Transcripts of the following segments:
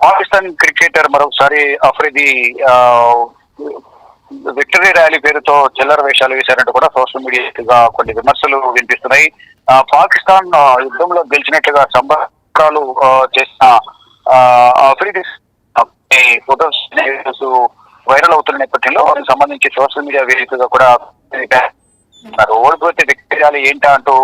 Pakistan cricketer మరొకసారి Afridi victory rally పేరుతో చిల్లర వేషాలు వేశారంటూ కూడా సోషల్ మీడియాగా కొన్ని విమర్శలు వినిపిస్తున్నాయి. పాకిస్తాన్ యుద్ధంలో గెలిచినట్లుగా సంబరాలు చేసిన అఫ్రిది ఫోటోస్ వైరల్ అవుతున్న నేపథ్యంలో సంబంధించి సోషల్ మీడియా వేదికగా కూడా ఓడిపోతే విక్టరీ ర్యాలీ ఏంటా అంటూ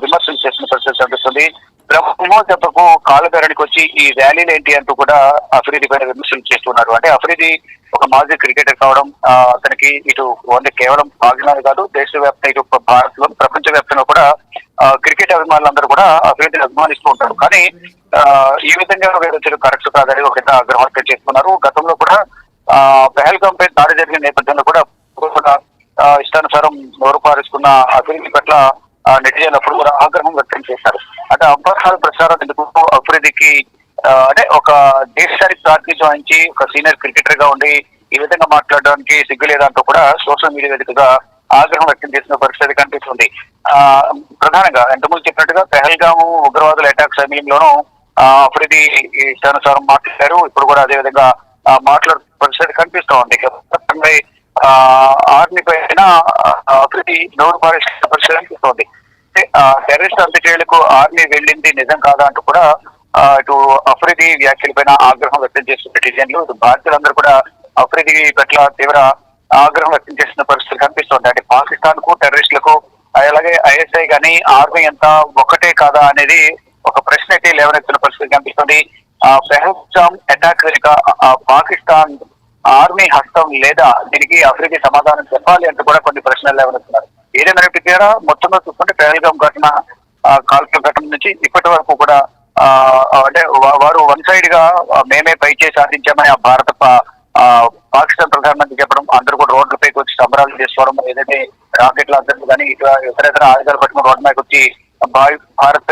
విమర్శలు చేస్తున్న పరిస్థితి కనిపిస్తుంది. బ్రహ్మోత్సవకు కాలుగరణికి వచ్చి ఈ ర్యాలీలు ఏంటి అంటూ కూడా అఫ్రిది పైన విమర్శలు చేస్తున్నారు. అంటే అఫ్రిది ఒక మాజీ క్రికెటర్ కావడం, అతనికి ఇటు ఓన్లీ కేవలం పాకిస్తాన్ కాదు, దేశవ్యాప్త ఇటు భారత్ లో ప్రపంచ వ్యాప్తంగా కూడా క్రికెట్ అభిమానులందరూ కూడా అఫ్రిదిని అభిమానిస్తూ ఉంటారు. కానీ ఈ విధంగా వేరొచ్చిన కరెక్ట్ కాదని ఒక ఆగ్రహం వ్యక్తం చేస్తున్నారు. గతంలో కూడా పెహల్గాం పై దాడి జరిగిన నేపథ్యంలో కూడా ఇష్టానుసారం నోరు పారేసుకున్న అఫ్రిది పట్ల నెటిజన్లు అప్పుడు కూడా ఆగ్రహం వ్యక్తం చేశారు. అంటే అభ్యర్థాలు ప్రచారం ఎందుకు అఫ్రిదికి అంటే ఒక దేశానికి ప్రాతినిధ్యం వహించి ఒక సీనియర్ క్రికెటర్ గా ఉండి ఈ విధంగా మాట్లాడడానికి సిగ్గులేదంటూ కూడా సోషల్ మీడియా వేదికగా ఆగ్రహం వ్యక్తం చేసిన పరిస్థితి కనిపిస్తుంది. ప్రధానంగా ఎంతమంది చెప్పినట్టుగా పెహల్గాము ఉగ్రవాదుల అటాక్ సమయంలోనూ అఫ్రిది ఇష్టానుసారం మాట్లాడారు. ఇప్పుడు కూడా అదే విధంగా మాట్లాడుతున్న పరిస్థితి కనిపిస్తూ ఉంది. ఆర్మీ పైన అఫ్రిది నోరు పారేసిన పరిస్థితి కనిపిస్తోంది. టెర్రరిస్ట్ అంత్యక్రియలకు ఆర్మీ వెళ్ళింది నిజం కాదా అంటూ కూడా ఇటు అఫ్రిది వ్యాఖ్యల పైన ఆగ్రహం వ్యక్తం చేస్తున్న నెటిజన్లు, భారతీయులందరూ కూడా అఫ్రిది పట్ల తీవ్ర ఆగ్రహం వ్యక్తం చేస్తున్న పరిస్థితి కనిపిస్తోంది. అంటే పాకిస్తాన్ కు టెర్రరిస్టులకు అలాగే ఐఎస్ఐ కానీ ఆర్మీ అంతా ఒక్కటే కాదా అనేది ఒక ప్రశ్న అయితే లేవనెత్తున్న పరిస్థితి కనిపిస్తుంది. పెహల్గాం అటాక్ వెనుక పాకిస్తాన్ ఆర్మీ హస్తం లేదా దీనికి అఫ్రిది సమాధానం చెప్పాలి అంటూ కూడా కొన్ని ప్రశ్నలు లేవనెత్తున్నారు. ఏదైనా మొత్తంలో చూసుకుంటే పెహల్గాం ఘటన కాల్పుల ఘటన నుంచి ఇప్పటి వరకు కూడా అంటే వారు వన్ సైడ్ గా మేమే పైచేసి సాధించామని ఆ భారత పాకిస్తాన్ ప్రధానమంత్రి చెప్పడం, అందరూ కూడా రోడ్లపైకి వచ్చి సంబరాలు చేసుకోవడం, ఏదైతే రాకెట్ల అందరూ కానీ ఇతర ఆయుధాలు పట్టుకుని రోడ్డు పైకి వచ్చి భారత్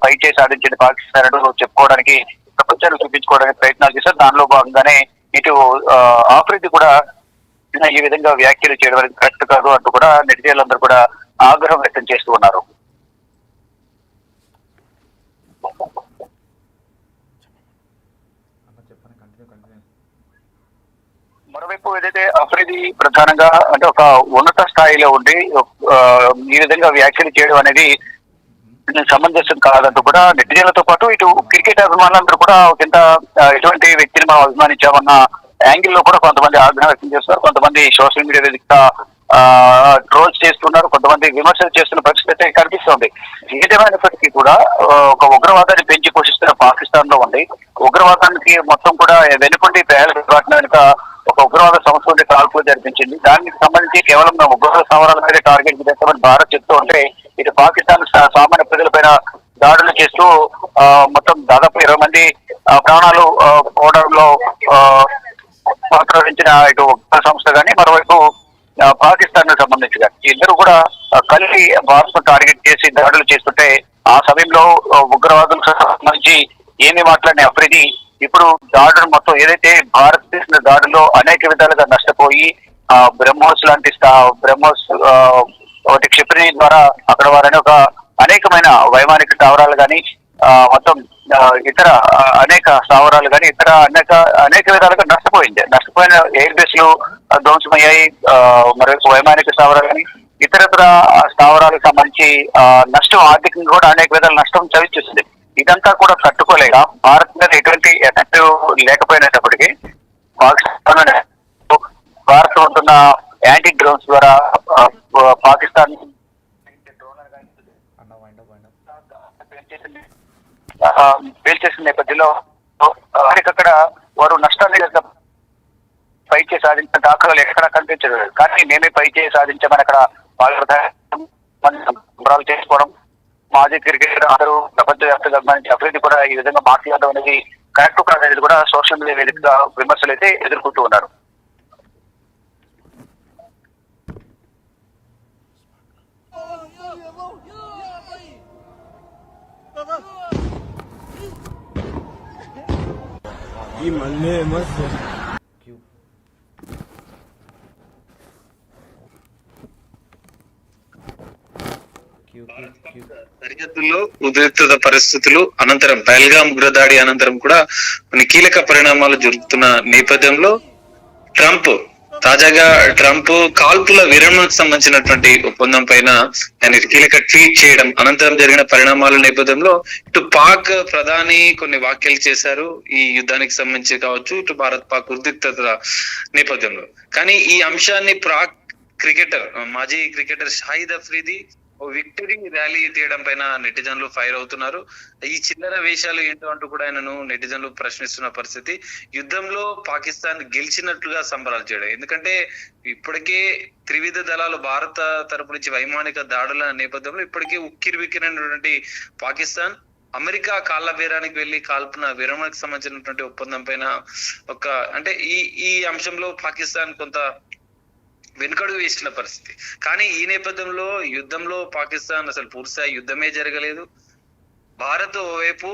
పై చేసి సాధించింది పాకిస్తాన్ అంటూ చెప్పుకోవడానికి, ప్రపంచాన్ని చూపించుకోవడానికి ప్రయత్నాలు చేశారు. దానిలో భాగంగానే ఇటు ఆఫ్రిది కూడా ఈ విధంగా వ్యాఖ్యలు చేయడం కరెక్ట్ కాదు అంటూ కూడా నెటిజన్లందరూ కూడా ఆగ్రహం వ్యక్తం చేస్తూ ఉన్నారు. మరోవైపు ఏదైతే అఫ్రిది ప్రధానంగా అంటే ఒక ఉన్నత స్థాయిలో ఉండి ఈ విధంగా వ్యాఖ్యలు చేయడం అనేది సమంజసం కాదంటూ కూడా నెటిజన్లతో పాటు ఇటు క్రికెట్ అభిమానులందరూ కూడా కింద ఎటువంటి వ్యక్తిని మనం అభిమానించామన్న యాంగిల్ లో కూడా కొంతమంది ఆగ్రహం వ్యక్తం చేస్తున్నారు. కొంతమంది సోషల్ మీడియా వేదిక ట్రోల్స్ చేస్తున్నారు, కొంతమంది విమర్శలు చేస్తున్న పరిస్థితి అయితే కనిపిస్తోంది. ఏదేమైనప్పటికీ కూడా ఒక ఉగ్రవాదాన్ని పెంచి పోషిస్తున్న పాకిస్తాన్ లో ఉంది. ఉగ్రవాదానికి మొత్తం కూడా వెనుకుండి పెహల్గాం వెనుక ఒక ఉగ్రవాద సంస్థ ఉంటే కాల్పులు జరిపించింది. దానికి సంబంధించి కేవలం ఉగ్రవాద స్థావరాల మీద టార్గెట్ చేస్తామని భారత్ చెప్తూ ఉంటే ఇటు పాకిస్తాన్ సామాన్య ప్రజలపైన దాడులు చేస్తూ మొత్తం దాదాపు 20 మంది ప్రాణాలు పోవడంలో పాత్ర వహించిన ఇటు ఉగ్ర సంస్థ కానీ, మరోవైపు పాకిస్తాన్ సంబంధించి కానీ ఇద్దరు కూడా కలిసి భారత్ టార్గెట్ చేసి దాడులు చేస్తుంటే ఆ సమయంలో ఉగ్రవాదులకు సంబంధించి ఏమి మాట్లాడిన అఫ్రిది ఇప్పుడు దాడులు మొత్తం ఏదైతే భారత్ చేసిన దాడుల్లో అనేక విధాలుగా నష్టపోయి బ్రహ్మోస్ లాంటి బ్రహ్మోస్ ఒకటి క్షిపణి ద్వారా అక్కడ వారని ఒక అనేకమైన వైమానిక స్థావరాలు కానీ మొత్తం ఇతర అనేక స్థావరాలు కానీ ఇతర అనేక విధాలుగా నష్టపోయిన ఎయిర్ బేస్లు ధ్వంసమయ్యాయి. మరొక వైమానిక స్థావరాలు కానీ ఇతర స్థావరాలకు సంబంధించి నష్టం ఆర్థికంగా కూడా అనేక విధాల నష్టం చవిచూసింది. ఇదంతా కూడా తట్టుకోలేక భారత్ మీద ఎటువంటి ఎఫెక్ట్ లేకపోయినప్పటికీ పాకిస్తాన్ భారత్ ఉంటున్న యాంటీ డ్రోన్స్ ద్వారా పాకిస్తాన్ పేల్చేసిన నేపథ్యంలో అక్కడ వారు నష్టాన్ని పైచే సాధించిన దాఖలాలు ఎక్కడా కనిపించదు. కానీ మేమే పైచే సాధించామని అక్కడ సంబరాలు చేసుకోవడం, మాజీ క్రికెటర్ అందరూ ప్రపంచ వ్యాప్తంగా అభిమానించి అఫ్రిది కూడా ఈ విధంగా మాట్లాడడం అనేది కరెక్ట్ కాదనేది కూడా సోషల్ మీడియా వేదికగా విమర్శలు అయితే ఎదుర్కొంటూ ఉన్నారు. సరిహద్దుల్లో ఉద్రిక్తత పరిస్థితులు అనంతరం పహల్గామ్ ఉగ్రదాడి అనంతరం కూడా కొన్ని కీలక పరిణామాలు జరుగుతున్న నేపథ్యంలో తాజాగా ట్రంప్ కాల్పుల విరమణకు సంబంధించినటువంటి ఒప్పందం పైన ఆయన కీలక ట్వీట్ చేయడం అనంతరం జరిగిన పరిణామాల నేపథ్యంలో ఇటు పాక్ ప్రధాని కొన్ని వ్యాఖ్యలు చేశారు ఈ యుద్ధానికి సంబంధించి కావచ్చు, ఇటు భారత్ పాక్ ఉద్రిక్తత నేపథ్యంలో. కానీ ఈ అంశాన్ని మాజీ క్రికెటర్ షాహిద్ అఫ్రీది ఓ విక్టరీ ర్యాలీ తీయడం పైన నెటిజన్లు ఫైర్ అవుతున్నారు. ఈ చిల్లర వేషాలు ఏంటో అంటూ కూడా ఆయనను నెటిజన్లు ప్రశ్నిస్తున్న పరిస్థితి. యుద్ధంలో పాకిస్తాన్ గెలిచినట్లుగా సంబరాలు చేయడం, ఎందుకంటే ఇప్పటికే త్రివిధ దళాలు భారత తరపు నుంచి వైమానిక దాడుల నేపథ్యంలో ఇప్పటికే ఉక్కిరిబిక్కిరైనటువంటి పాకిస్తాన్ అమెరికా కాళ్ళ బేరానికి వెళ్లి కాల్పున విరమణకు సంబంధించినటువంటి ఒప్పందం పైన అంటే ఈ అంశంలో పాకిస్తాన్ కొంత వెనుకడుగు వేసిన పరిస్థితి. కానీ ఈ నేపథ్యంలో యుద్ధంలో పాకిస్తాన్ అసలు పూర్తిస్థాయి యుద్ధమే జరగలేదు. భారత్ ఓవైపు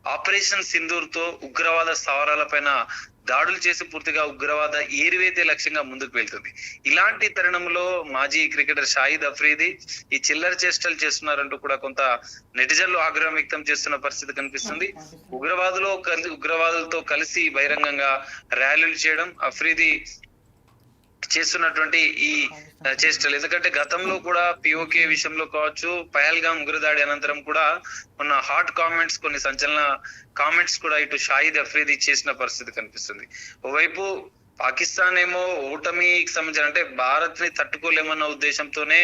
ఆపరేషన్ సింధూర్ తో ఉగ్రవాద స్థావరాల పైన దాడులు చేసి పూర్తిగా ఉగ్రవాద ఏరివేతే లక్ష్యంగా ముందుకు వెళ్తుంది. ఇలాంటి తరుణంలో మాజీ క్రికెటర్ షాహిద్ అఫ్రీది ఈ చిల్లర చేష్టలు చేస్తున్నారంటూ కూడా కొంత నెటిజన్లు ఆగ్రహం వ్యక్తం చేస్తున్న పరిస్థితి కనిపిస్తుంది. ఉగ్రవాదులతో కలిసి బహిరంగంగా ర్యాలీలు చేయడం అఫ్రీది చేస్తున్నటువంటి ఈ చేష్టలు. ఎందుకంటే గతంలో కూడా పిఓకే విషయంలో కావచ్చు, పహల్గామ్ ఉగ్రదాడి అనంతరం కూడా ఉన్న హాట్ కామెంట్స్, కొన్ని సంచలన కామెంట్స్ కూడా ఇటు షాహిద్ అఫ్రీది చేసిన పరిస్థితి కనిపిస్తుంది. ఓవైపు పాకిస్తాన్ ఏమో ఓటమికి సంబంధించిన అంటే భారత్ ని తట్టుకోలేమన్న ఉద్దేశంతోనే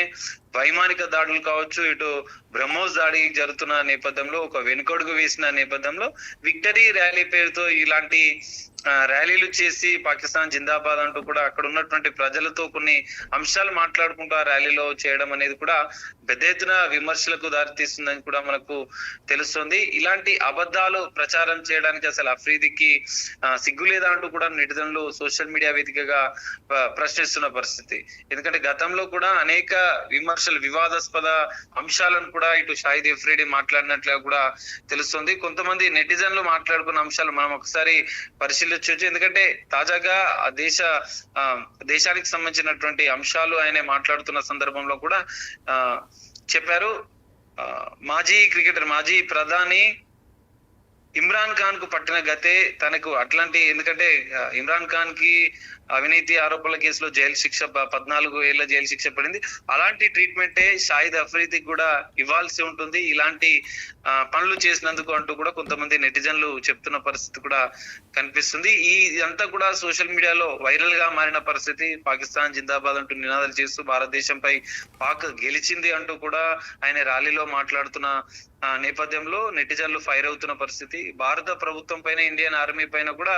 వైమానిక దాడులు కావచ్చు, ఇటు బ్రహ్మోస్ దాడి జరుగుతున్న నేపథ్యంలో ఒక వెనుకడుగు వేసిన నేపథ్యంలో విక్టరీ ర్యాలీ పేరుతో ఇలాంటి ర్యాలీలు చేసి పాకిస్తాన్ జిందాబాద్ అంటూ కూడా అక్కడ ఉన్నటువంటి ప్రజలతో కొన్ని అంశాలు మాట్లాడుకుంటూ ఆ ర్యాలీలో చేయడం అనేది కూడా పెద్ద ఎత్తున విమర్శలకు దారితీస్తుందని కూడా మనకు తెలుస్తుంది. ఇలాంటి అబద్ధాలు ప్రచారం చేయడానికి అసలు అఫ్రీదికి సిగ్గు లేదా అంటూ కూడా నెటిజన్లు సోషల్ మీడియా వేదికగా ప్రశ్నిస్తున్న పరిస్థితి. ఎందుకంటే గతంలో కూడా అనేక వివాదాస్పద అంశాలను కూడా ఇటు షాహిద్ అఫ్రీది మాట్లాడినట్లుగా కూడా తెలుస్తుంది. కొంతమంది నెటిజన్లు మాట్లాడుకున్న అంశాలు మనం ఒకసారి పరిశీలించవచ్చు. ఎందుకంటే తాజాగా ఆ దేశానికి సంబంధించినటువంటి అంశాలు ఆయన మాట్లాడుతున్న సందర్భంలో కూడా చెప్పారు. మాజీ ప్రధాని ఇమ్రాన్ ఖాన్ కు పట్టిన గతే తనకు అట్లాంటి, ఎందుకంటే ఇమ్రాన్ ఖాన్ కి అవినీతి ఆరోపణల కేసులో జైలు శిక్ష 14 ఏళ్ల జైలు శిక్ష పడింది. అలాంటి ట్రీట్మెంటే షాహిద్ అఫ్రీదికి కూడా ఇవ్వాల్సి ఉంటుంది ఇలాంటి పనులు చేసినందుకు అంటూ కూడా కొంతమంది నెటిజన్లు చెప్తున్న పరిస్థితి కూడా కనిపిస్తుంది. ఇదంతా కూడా సోషల్ మీడియాలో వైరల్ గా మారిన పరిస్థితి. పాకిస్తాన్ జిందాబాద్ అంటూ నినాదాలు చేస్తూ భారతదేశంపై పాక్ గెలిచింది అంటూ కూడా ఆయన ర్యాలీలో మాట్లాడుతున్న నేపథ్యంలో నెటిజన్లు ఫైర్ అవుతున్న పరిస్థితి. భారత ప్రభుత్వం పైన, ఇండియన్ ఆర్మీ పైన కూడా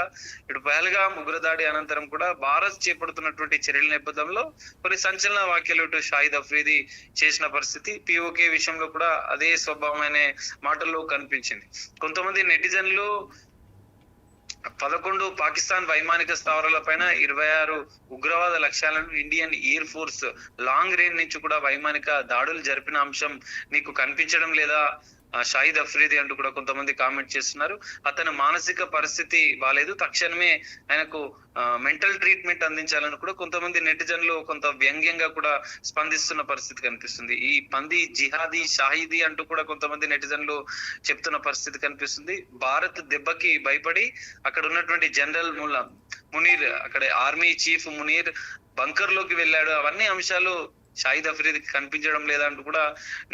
ఇటు పహల్గామ్ ఉగ్రదాడి అనంతరం కూడా భారత్ చేపడుతున్నటువంటి చర్యల నేపథ్యంలో కొన్ని సంచలన వ్యాఖ్యలు ఇటు షాహిద్ అఫ్రీది చేసిన పరిస్థితి. పిఓకే విషయంలో కూడా అదే స్వభావమైన మాటల్లో కనిపించింది. కొంతమంది నెటిజన్లు 11 పాకిస్తాన్ వైమానిక స్థావరాల పైన 26 ఉగ్రవాద లక్ష్యాలను Indian air force long range నుంచి కూడా వైమానిక దాడులు జరిపిన అంశం నీకు కనిపించడం లేదా షాహిద్ అఫ్రీది అంటూ కూడా కొంతమంది కామెంట్ చేస్తున్నారు. అతని మానసిక పరిస్థితి బాలేదు, తక్షణమే ఆయనకు మెంటల్ ట్రీట్మెంట్ అందించాలని కూడా కొంతమంది నెటిజన్లు కొంత వ్యంగ్యంగా కూడా స్పందిస్తున్న పరిస్థితి కనిపిస్తుంది. ఈ పంది జిహాదీ షాహిదీ అంటూ కూడా కొంతమంది నెటిజన్లు చెప్తున్న పరిస్థితి కనిపిస్తుంది. భారత్ దెబ్బకి భయపడి అక్కడ ఉన్నటువంటి జనరల్ మునీర్, అక్కడ ఆర్మీ చీఫ్ మునీర్ బంకర్ లోకి వెళ్ళాడు. అవన్నీ అంశాలు షాహిద్ అఫ్రీదికి కనిపించడం లేదా అంటూ కూడా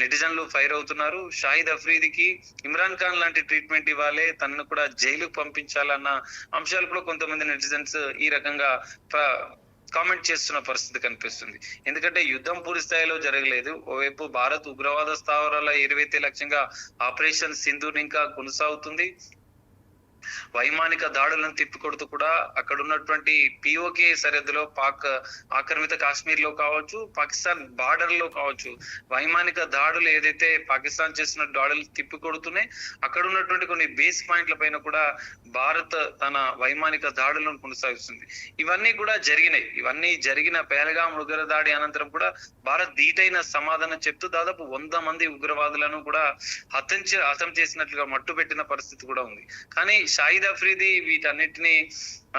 నెటిజన్లు ఫైర్ అవుతున్నారు. షాహిద్ అఫ్రీదికి ఇమ్రాన్ ఖాన్ లాంటి ట్రీట్మెంట్ ఇవ్వాలి, తనను కూడా జైలుకు పంపించాలన్న అంశాలు కూడా కొంతమంది నెటిజన్స్ ఈ రకంగా కామెంట్ చేస్తున్న పరిస్థితి కనిపిస్తుంది. ఎందుకంటే యుద్ధం పూర్తి స్థాయిలో జరగలేదు. ఓవైపు భారత్ ఉగ్రవాద స్థావరాల ఏరివేతే లక్ష్యంగా ఆపరేషన్ సింధూర్ ఇంకా కొనసాగుతుంది. వైమానిక దాడులను తిప్పికొడుతూ కూడా అక్కడ ఉన్నటువంటి పిఓకే సరిహద్దులో పాక్ ఆక్రమిత కాశ్మీర్ లో కావచ్చు, పాకిస్తాన్ బార్డర్ లో కావచ్చు, వైమానిక దాడులు ఏదైతే పాకిస్తాన్ చేస్తున్న దాడులు తిప్పికొడుతూనే అక్కడ ఉన్నటువంటి కొన్ని బేస్ పాయింట్ల పైన కూడా భారత్ తన వైమానిక దాడులను కొనసాగిస్తుంది. ఇవన్నీ కూడా జరిగినాయి. ఇవన్నీ జరిగిన పహల్గామ్ ఉగ్రదాడి అనంతరం కూడా భారత్ ధీటైన సమాధానం చెప్తూ దాదాపు 100 మంది ఉగ్రవాదులను కూడా హతం చేసినట్లుగా మట్టు పెట్టిన పరిస్థితి కూడా ఉంది. కానీ షాహిద్ అఫ్రీది వీటన్నిటిని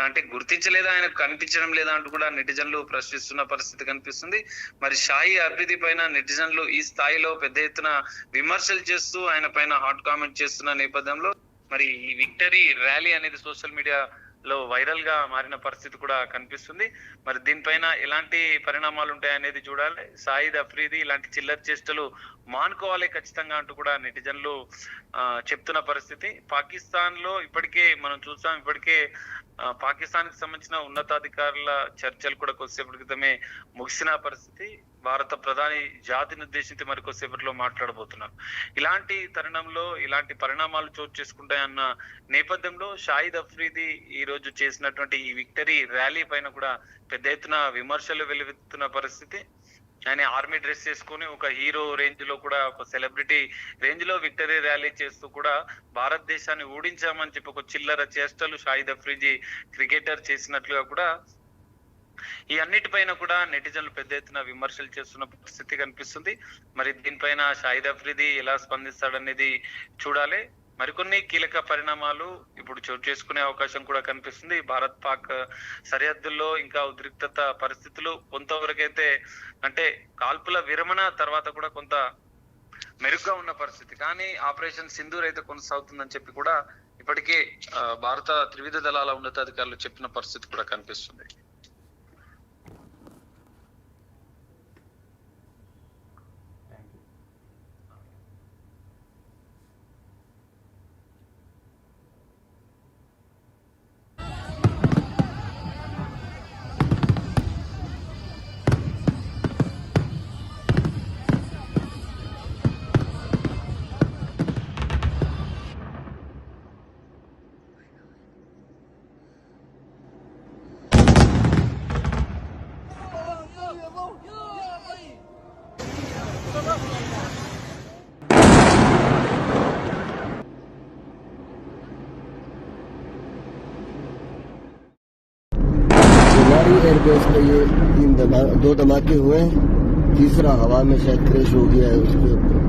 అంటే గుర్తించలేదా, ఆయనకు కనిపించడం లేదా అంటూ కూడా నెటిజన్లు ప్రశ్నిస్తున్న పరిస్థితి కనిపిస్తుంది. మరి షాహిద్ అఫ్రీది పైన నెటిజన్లు ఈ స్థాయిలో పెద్ద ఎత్తున విమర్శలు చేస్తూ ఆయన పైన హాట్ కామెంట్ చేస్తున్న నేపథ్యంలో మరి ఈ విక్టరీ ర్యాలీ అనేది సోషల్ మీడియాలో వైరల్ గా మారిన పరిస్థితి కూడా కనిపిస్తుంది. మరి దీనిపైన ఎలాంటి పరిణామాలు ఉంటాయనేది చూడాలి. షాహిద్ అఫ్రీది ఇలాంటి చిల్లర చేష్టలు మానుకోవాలి ఖచ్చితంగా అంటూ కూడా నెటిజన్లు చెప్తున్న పరిస్థితి. పాకిస్తాన్ లో ఇప్పటికే మనం చూసాం, ఇప్పటికే పాకిస్తాన్ కి సంబంధించిన ఉన్నతాధికారుల చర్చలు కూడా కొద్దిసేపటి క్రితమే ముగిసిన పరిస్థితి. భారత ప్రధాని జాతిని ఉద్దేశించి మరి కొద్దిసేపట్లో మాట్లాడబోతున్నారు. ఇలాంటి తరుణంలో ఇలాంటి పరిణామాలు చోటు చేసుకుంటాయన్న నేపథ్యంలో షాహిద్ అఫ్రీది ఈ రోజు చేసినటువంటి ఈ విక్టరీ ర్యాలీ పైన కూడా పెద్ద ఎత్తున విమర్శలు వెలువెత్తుతున్న పరిస్థితి. ఆయన ఆర్మీ డ్రెస్ చేసుకుని ఒక హీరో రేంజ్ లో కూడా, ఒక సెలబ్రిటీ రేంజ్ లో విక్టరీ ర్యాలీ చేస్తూ కూడా భారతదేశాన్ని ఓడించామని చెప్పి ఒక చిల్లర చేష్టలు షాహిద్ అఫ్రీది క్రికెటర్ చేసినట్లుగా కూడా ఈ అన్నిటిపైన కూడా నెటిజన్లు పెద్ద ఎత్తున విమర్శలు చేస్తున్న పరిస్థితి కనిపిస్తుంది. మరి దీనిపైన షాహిద్ అఫ్రీది ఎలా స్పందిస్తాడనేది చూడాలి. మరికొన్ని కీలక పరిణామాలు ఇప్పుడు చోటు చేసుకునే అవకాశం కూడా కనిపిస్తుంది. భారత్ పాక్ సరిహద్దుల్లో ఇంకా ఉద్రిక్తత పరిస్థితులు కొంతవరకైతే అంటే కాల్పుల విరమణ తర్వాత కూడా కొంత మెరుగ్గా ఉన్న పరిస్థితి, కానీ ఆపరేషన్ సింధూర్ అయితే కొనసాగుతుందని చెప్పి కూడా ఇప్పటికే భారత త్రివిధ దళాల ఉన్నతాధికారులు చెప్పిన పరిస్థితి కూడా కనిపిస్తుంది. एयरबेस पे ये दो धमाके हुए हैं, तीसरा हवा में शायद क्रैश हो गया है उसके ऊपर।